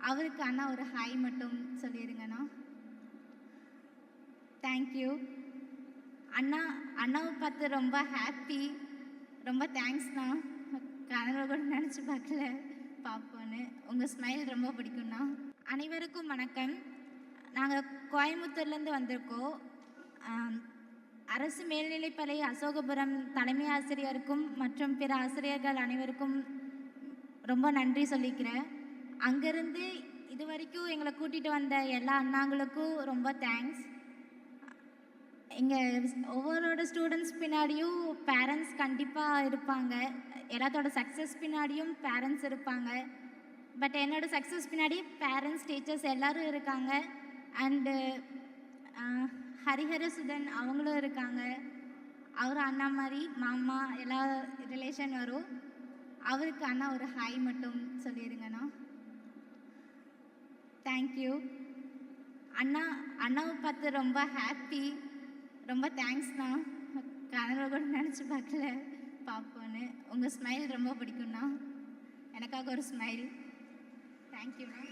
அவருக்கு அண்ணா ஒரு ஹாய் மட்டும் சொல்லிடுங்கண்ணா. தேங்க்யூ அண்ணா. அண்ணாவை பார்த்து ரொம்ப ஹாப்பி. ரொம்ப தேங்க்ஸ்ண்ணா. கனவு கூட நினச்சி பார்க்கல பார்ப்போன்னு. உங்கள் ஸ்மைல் ரொம்ப பிடிக்கும்ண்ணா. அனைவருக்கும் வணக்கம். நாங்கள் கோயம்புத்தூர்லேருந்து வந்திருக்கோம். அரசு மேல்நிலைப்பள்ளி அசோகபுரம் தலைமை ஆசிரியருக்கும் மற்றும் பிற ஆசிரியர்கள் அனைவருக்கும் ரொம்ப நன்றி சொல்லிக்கிறேன். அங்கேருந்து இது வரைக்கும் எங்களை கூட்டிகிட்டு வந்த எல்லா அண்ணாங்களுக்கும் ரொம்ப தேங்க்ஸ். எங்கள் ஒவ்வொருட ஸ்டூடெண்ட்ஸ் பின்னாடியும் பேரண்ட்ஸ் கண்டிப்பாக இருப்பாங்க. எல்லாத்தோட சக்ஸஸ் பின்னாடியும் பேரண்ட்ஸ் இருப்பாங்க. பட் என்னோடய சக்ஸஸ் பின்னாடி பேரண்ட்ஸ், டீச்சர்ஸ் எல்லோரும் இருக்காங்க. அண்டு ஹரிஹரசுதன் அவங்களும் இருக்காங்க. அவர் அண்ணா மாதிரி மாமா எல்லா ரிலேஷன் வரும். அவருக்கு அண்ணா ஒரு ஹாய் மட்டும் சொல்லிடுங்கண்ணா. தேங்க்யூ அண்ணா. அண்ணாவை பார்த்து ரொம்ப ஹாப்பி. ரொம்ப தேங்க்ஸ்ண்ணா. கனவு கூட நினச்சி பார்க்கல பார்ப்போன்னு. உங்கள் ஸ்மைல் ரொம்ப பிடிக்கும்ண்ணா. எனக்காக ஒரு ஸ்மைல். தேங்க்யூண்ணா.